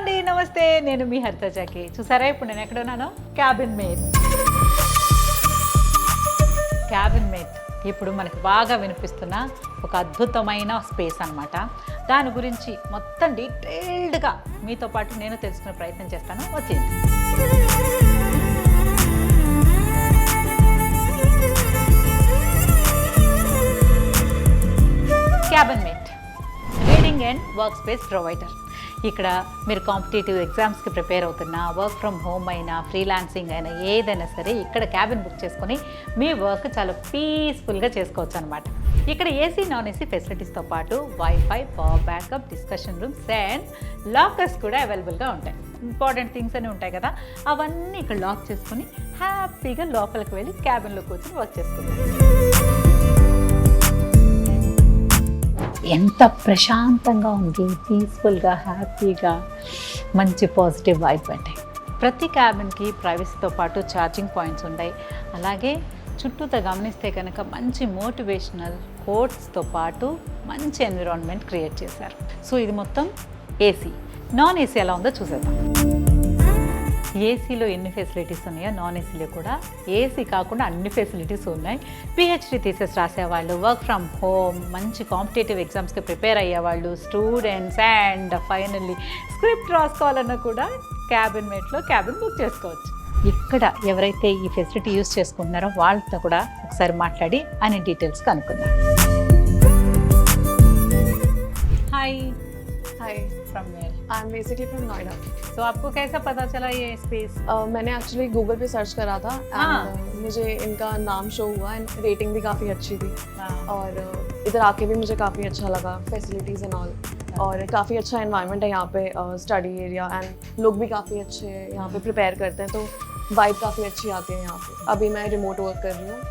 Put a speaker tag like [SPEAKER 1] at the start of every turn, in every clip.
[SPEAKER 1] అండి, నమస్తే. నేను మీ హరితజాకి. చూసారా ఇప్పుడు నేను ఎక్కడ ఉన్నానో? Cabin mate. క్యాబిన్ మేట్ ఇప్పుడు మనకి బాగా వినిపిస్తున్న ఒక అద్భుతమైన స్పేస్ అన్నమాట. దాని గురించి మొత్తం డీటెయిల్డ్గా మీతో పాటు నేను తెలుసుకునే ప్రయత్నం చేస్తాను. వచ్చేయండి. Cabin mate reading and work space provider. ఇక్కడ మీరు కాంపిటేటివ్ ఎగ్జామ్స్కి ప్రిపేర్ అవుతున్నా, వర్క్ ఫ్రమ్ హోమ్ అయినా, ఫ్రీలాన్సింగ్ అయినా, ఏదైనా సరే ఇక్కడ క్యాబిన్ బుక్ చేసుకొని మీ వర్క్ చాలా పీస్ఫుల్గా చేసుకోవచ్చు అనమాట. ఇక్కడ ఏసీ నాన్ ఏసీ ఫెసిలిటీస్తో పాటు wifi, power backup, discussion rooms and lockers కూడా అవైలబుల్గా ఉంటాయి. ఇంపార్టెంట్ థింగ్స్ అన్నీ ఉంటాయి కదా, అవన్నీ ఇక్కడ లాక్ చేసుకొని హ్యాపీగా లోపలికి వెళ్ళి క్యాబిన్లో కూర్చొని వర్క్ చేసుకుంటాం. ఎంత ప్రశాంతంగా ఉంది, పీస్ఫుల్గా, హ్యాపీగా, మంచి పాజిటివ్ వైబ్ ఉంటాయి. ప్రతి క్యాబిన్కి ప్రైవసీతో పాటు ఛార్జింగ్ పాయింట్స్ ఉన్నాయి. అలాగే చుట్టూతో గమనిస్తే కనుక మంచి మోటివేషనల్ కోట్స్తో పాటు మంచి ఎన్విరాన్మెంట్ క్రియేట్ చేశారు. సో ఇది మొత్తం ఏసీ. నాన్ ఏసీ ఎలా ఉందో చూసేద్దాం. ఏసీలో ఎన్ని ఫెసిలిటీస్ ఉన్నాయో నాన్ ఏసీలో కూడా ఏసీ కాకుండా అన్ని ఫెసిలిటీస్ ఉన్నాయి. పిహెచ్డి థీసిస్ రాసేవాళ్ళు, వర్క్ ఫ్రమ్ హోమ్, మంచి కాంపిటేటివ్ ఎగ్జామ్స్కి ప్రిపేర్ అయ్యేవాళ్ళు, స్టూడెంట్స్ అండ్ ఫైనల్లీ స్క్రిప్ట్ రాసుకోవాలన్నా కూడా క్యాబిన్ మేట్లో క్యాబిన్ బుక్ చేసుకోవచ్చు. ఇక్కడ ఎవరైతే ఈ ఫెసిలిటీ యూస్ చేసుకుంటున్నారో వాళ్ళతో కూడా ఒకసారి మాట్లాడి అన్ని డీటెయిల్స్ కనుక్కుందాం. Hi.
[SPEAKER 2] Hi,
[SPEAKER 1] from where?
[SPEAKER 2] I am basically from Noida.
[SPEAKER 1] तो आपको कैसा पता चला ये स्पेस?
[SPEAKER 2] मैंने एक्चुअली गूगल पे सर्च करा था एंड मुझे इनका नाम शो हुआ एंड रेटिंग भी काफ़ी अच्छी थी और इधर आके भी मुझे काफ़ी अच्छा लगा, फैसिलिटीज़ एंड ऑल, और काफ़ी अच्छा एनवायरनमेंट है यहाँ पे, स्टडी एरिया एंड लोग भी काफ़ी अच्छे यहाँ पे प्रिपेयर करते हैं, तो वाइब काफ़ी अच्छी आती है यहाँ पे. अभी मैं रिमोट वर्क कर रही हूँ.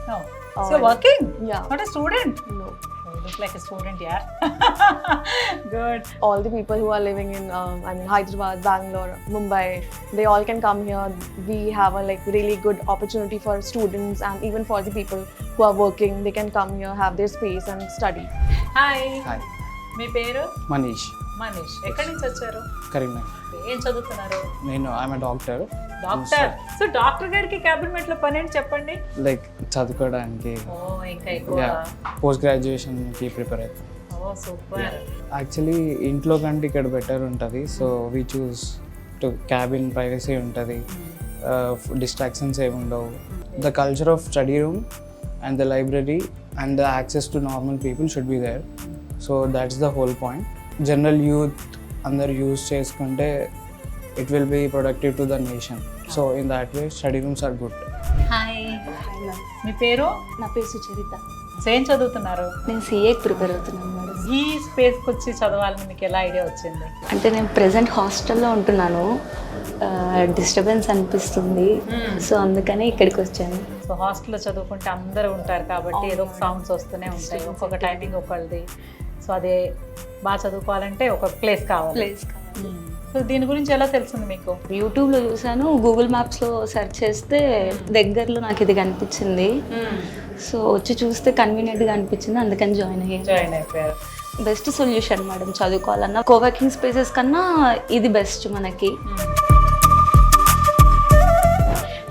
[SPEAKER 1] So you're working?
[SPEAKER 2] Yeah.
[SPEAKER 1] Not a student?
[SPEAKER 2] No.
[SPEAKER 1] You look like a student, yeah. Good.
[SPEAKER 2] All the people who are living in Hyderabad, Bangalore, Mumbai, they all can come here. We have a really good opportunity for students and even for the people who are working. They can come here, have their space and study.
[SPEAKER 1] Hi.
[SPEAKER 3] Hi.
[SPEAKER 1] మీ పేరు?
[SPEAKER 3] మనీష్.
[SPEAKER 1] మనీష్. ఎక్కడి నుంచి వచ్చారు?
[SPEAKER 3] కరీంనగర్.
[SPEAKER 1] ఏం చదువుతున్నారు?
[SPEAKER 3] నేను I'm doctor.
[SPEAKER 1] Doctor. So doctor గారికి cabin మేట్లో పని ఏంటి చెప్పండి?
[SPEAKER 3] లైక్ చదువుకోవడానికి,
[SPEAKER 1] ఇంకా ఎక్కువ
[SPEAKER 3] పోస్ట్ గ్రాడ్యుయేషన్కి ప్రిపేర్ అవుతాను.
[SPEAKER 1] ఓ సూపర్.
[SPEAKER 3] యాక్చువల్లీ ఇంట్లో కంటే ఇక్కడ బెటర్ ఉంటుంది. So we choose to cabin, privacy ఉంటుంది, డిస్ట్రాక్షన్స్ ఏమి ఉండవు. The culture of study room and the library and the access to normal people should be there. So that's the whole point. General youth అందరు use చేసుకుంటే it will be productive to the nation. So in that way study rooms are good.
[SPEAKER 1] Hi. మీ పేరు?
[SPEAKER 4] నా పేరు Sucharitha.
[SPEAKER 1] So ఏం చదువుతున్నారు?
[SPEAKER 4] నేను సిఏకి prepare అవుతున్నాను మేడం.
[SPEAKER 1] ఈ స్పేస్కి వచ్చి చదవాలని మీకు ఎలా ఐడియా వచ్చింది?
[SPEAKER 4] అంటే నేను ప్రెసెంట్ హాస్టల్లో ఉంటున్నాను, డిస్టర్బెన్స్ అనిపిస్తుంది, సో అందుకని ఇక్కడికి వచ్చాను.
[SPEAKER 1] సో హాస్టల్లో చదువుకుంటే అందరూ ఉంటారు కాబట్టి ఏదో ఒక సౌండ్స్ వస్తూనే ఉంటాయి, ఒక్కొక్క టైమింగ్ ఒకళ్ళది. సో అదే బాగా చదువుకోవాలంటే ఒక ప్లేస్ కావాలి. సో దీని గురించి ఎలా తెలిసింది మీకు?
[SPEAKER 4] యూట్యూబ్లో చూసాను, గూగుల్ మ్యాప్స్లో సెర్చ్ చేస్తే దగ్గరలో నాకు ఇది కనిపించింది. సో వచ్చి చూస్తే కన్వీనియంట్గా అనిపించింది, అందుకని జాయిన్
[SPEAKER 1] అయిపోయారు.
[SPEAKER 4] బెస్ట్ సొల్యూషన్ మేడం చదువుకోవాలన్నా. కోవర్కింగ్ స్పేసెస్ కన్నా ఇది బెస్ట్ మనకి.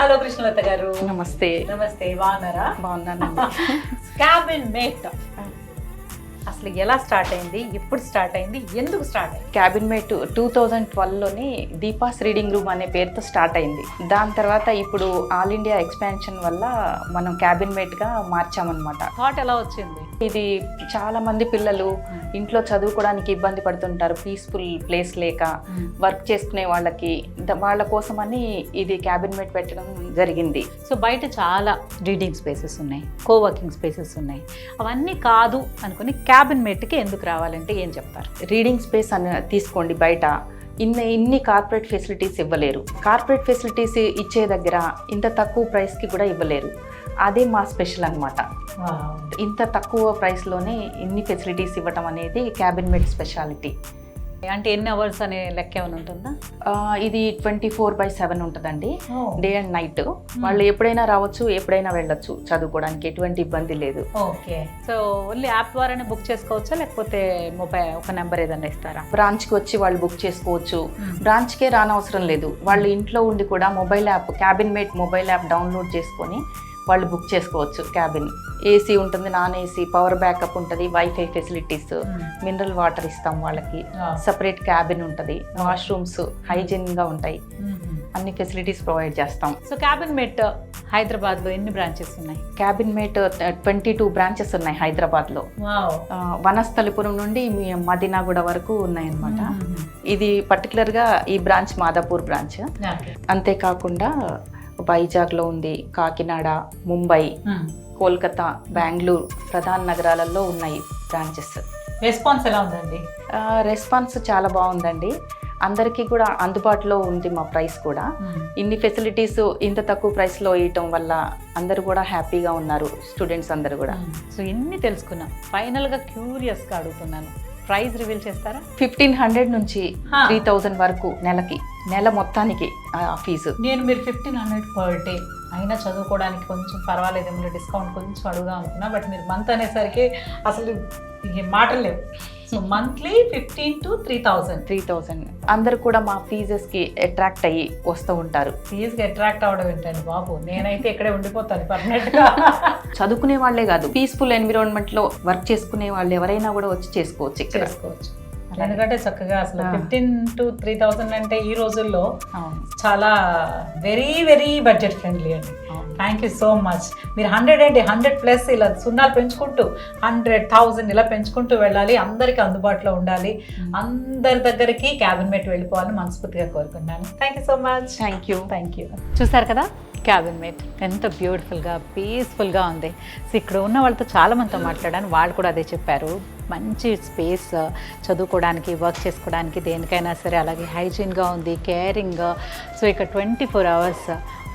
[SPEAKER 1] హలో కృష్ణలత గారు.
[SPEAKER 4] నమస్తే.
[SPEAKER 1] నమస్తే, బాగున్నారా?
[SPEAKER 4] బాగున్నానండి.
[SPEAKER 1] క్యాబిన్ మేట్ అసలు ఎలా స్టార్ట్ అయింది, ఎప్పుడు స్టార్ట్ అయింది, ఎందుకు స్టార్ట్ అయింది?
[SPEAKER 5] క్యాబిన్ మేట్ 2012లోని దీపాస్ రీడింగ్ రూమ్ అనే పేరుతో స్టార్ట్ అయింది. దాని తర్వాత ఇప్పుడు ఆల్ ఇండియా ఎక్స్పాన్షన్ వల్ల మనం క్యాబిన్ మేట్గా మార్చామన్నమాట.
[SPEAKER 1] థాట్ ఎలా వచ్చింది?
[SPEAKER 5] ఇది చాలా మంది పిల్లలు ఇంట్లో చదువుకోవడానికి ఇబ్బంది పడుతుంటారు, పీస్ఫుల్ ప్లేస్ లేక, వర్క్ చేసుకునే వాళ్ళ కోసమని ఇది క్యాబిన్ మేట్ పెట్టడం జరిగింది.
[SPEAKER 1] సో బయట చాలా రీడింగ్ స్పేసెస్ ఉన్నాయి, కోవర్కింగ్ స్పేసెస్ ఉన్నాయి, అవన్నీ కాదు అనుకుని క్యాబిన్ మేట్కి ఎందుకు రావాలంటే ఏం చెప్తారు?
[SPEAKER 5] రీడింగ్ స్పేస్ అని తీసుకోండి, బయట ఇన్ని కార్పొరేట్ ఫెసిలిటీస్ ఇవ్వలేరు. కార్పొరేట్ ఫెసిలిటీస్ ఇచ్చే దగ్గర ఇంత తక్కువ ప్రైస్కి కూడా ఇవ్వలేరు. అదే మా స్పెషల్ అనమాట. ఇంత తక్కువ ప్రైస్లోనే ఇన్ని ఫెసిలిటీస్ ఇవ్వటం అనేది క్యాబిన్ మేట్ స్పెషాలిటీ.
[SPEAKER 1] అంటే ఎన్ని అవర్స్ అనే లెక్క ఏమైనా ఉంటుందా?
[SPEAKER 5] ఇది 24/7 ఉంటుందండి, డే అండ్ నైట్. వాళ్ళు ఎప్పుడైనా రావచ్చు, ఎప్పుడైనా వెళ్ళొచ్చు చదువుకోవడానికి, ఎటువంటి ఇబ్బంది లేదు.
[SPEAKER 1] ఓకే. సో ఓన్లీ యాప్ ద్వారానే బుక్ చేసుకోవచ్చా, లేకపోతే మొబైల్ ఒక నెంబర్ ఏదైనా ఇస్తారా?
[SPEAKER 5] బ్రాంచ్కి వచ్చి వాళ్ళు బుక్ చేసుకోవచ్చు, బ్రాంచ్కే రానవసరం లేదు. వాళ్ళు ఇంట్లో ఉండి కూడా mobile app, cabin mate mobile app download చేసుకొని వాళ్ళు బుక్ చేసుకోవచ్చు. క్యాబిన్ ఏసీ ఉంటుంది, నాన్ ఏసీ, పవర్ బ్యాకప్ ఉంటుంది, వైఫై ఫెసిలిటీస్, మినరల్ వాటర్ ఇస్తాం వాళ్ళకి, సపరేట్ క్యాబిన్ ఉంటుంది, వాష్రూమ్స్ హైజీన్గా ఉంటాయి, అన్ని ఫెసిలిటీస్ ప్రొవైడ్ చేస్తాం.
[SPEAKER 1] సో క్యాబిన్ మేట్ హైదరాబాద్లో ఎన్ని బ్రాంచెస్ ఉన్నాయి?
[SPEAKER 5] క్యాబిన్ మేట్ 22 బ్రాంచెస్ ఉన్నాయి హైదరాబాద్లో. వనస్థలిపురం నుండి మదీనాగూడ వరకు ఉన్నాయన్నమాట. ఇది పర్టికులర్గా ఈ బ్రాంచ్ మాదాపూర్ బ్రాంచ్. అంతేకాకుండా వైజాగ్లో ఉంది, కాకినాడ, ముంబై, కోల్కతా, బెంగళూరు ప్రధాన నగరాలలో ఉన్నాయి బ్రాంచెస్.
[SPEAKER 1] రెస్పాన్స్ ఎలా ఉందండి?
[SPEAKER 5] రెస్పాన్స్ చాలా బాగుందండి, అందరికీ కూడా అందుబాటులో ఉంది మా ప్రైస్ కూడా. ఇన్ని ఫెసిలిటీస్ ఇంత తక్కువ ప్రైస్లో ఇవ్వటం వల్ల అందరూ కూడా హ్యాపీగా ఉన్నారు, స్టూడెంట్స్ అందరూ కూడా.
[SPEAKER 1] సో ఇన్ని తెలుసుకున్నాం, ఫైనల్గా క్యూరియస్గా అడుగుతున్నాను, ప్రైస్ రివీల్ చేస్తారా?
[SPEAKER 5] 1500 నుంచి 3000 వరకు నెల మొత్తానికి ఫీజు.
[SPEAKER 1] నేను మీరు 1500 పర్ డే అయినా చదువుకోవడానికి కొంచెం పర్వాలేదేమో, డిస్కౌంట్ కొంచెం అడుగుదాం అనుకున్నా, బట్ మీరు మంత్ అనేసరికి అసలు మాటలు లేవు. So monthly 15 to 3000.
[SPEAKER 5] అందరు కూడా మా ఫీజెస్కి అట్రాక్ట్ అయ్యి వస్తూ ఉంటారు.
[SPEAKER 1] ఫీజుకి అట్రాక్ట్ అవ్వడం ఏంటండి బాబు, నేనైతే ఇక్కడే ఉండిపోతాను పర్మనెంట్గా.
[SPEAKER 5] చదువుకునే వాళ్ళే కాదు, పీస్ఫుల్ ఎన్విరాన్మెంట్లో వర్క్ చేసుకునే వాళ్ళు ఎవరైనా కూడా వచ్చి చేసుకోవచ్చు ఇక్కడ.
[SPEAKER 1] చేసుకోవచ్చు, ఎందుకంటే చక్కగా అసలు 15 to 3000 అంటే ఈ రోజుల్లో చాలా వెరీ వెరీ బడ్జెట్ ఫ్రెండ్లీ అండి. Thank you so much. మీరు 100+ ఇలా సున్నాలు పెంచుకుంటూ 100,000 ఇలా పెంచుకుంటూ వెళ్ళాలి, అందరికీ అందుబాటులో ఉండాలి, అందరి దగ్గరికి క్యాబిన్ మేట్ వెళ్ళిపోవాలని మనస్ఫూర్తిగా కోరుకున్నాను. Thank you so much.
[SPEAKER 5] Thank you.
[SPEAKER 1] చూసారు కదా క్యాబిన్ మేట్ ఎంత బ్యూటిఫుల్గా పీస్ఫుల్గా ఉంది. సో ఇక్కడ ఉన్న వాళ్ళతో చాలామందితో మాట్లాడాను, వాళ్ళు కూడా అదే చెప్పారు, మంచి స్పేస్, చదువుకోవడానికి, వర్క్ చేసుకోవడానికి, దేనికైనా సరే. అలాగే హైజీన్గా ఉంది, కేరింగ్. సో ఇక్కడ 24 hours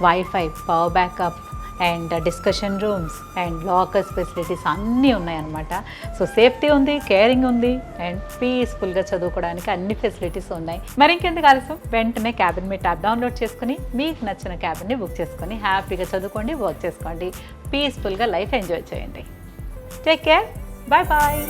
[SPEAKER 1] wifi, power backup and discussion rooms and lockers facilities అన్నీ ఉన్నాయన్నమాట. సో సేఫ్టీ ఉంది, కేరింగ్ ఉంది అండ్ పీస్ఫుల్గా చదువుకోవడానికి అన్ని ఫెసిలిటీస్ ఉన్నాయి. మరి ఇంకెందుకు ఆలస్యం, వెంటనే క్యాబిన్ మేట్ యాప్ డౌన్లోడ్ చేసుకుని మీకు నచ్చిన క్యాబిన్ని బుక్ చేసుకొని హ్యాపీగా చదువుకోండి, వర్క్ చేసుకోండి, పీస్ఫుల్గా లైఫ్ ఎంజాయ్ చేయండి. Take care, bye bye.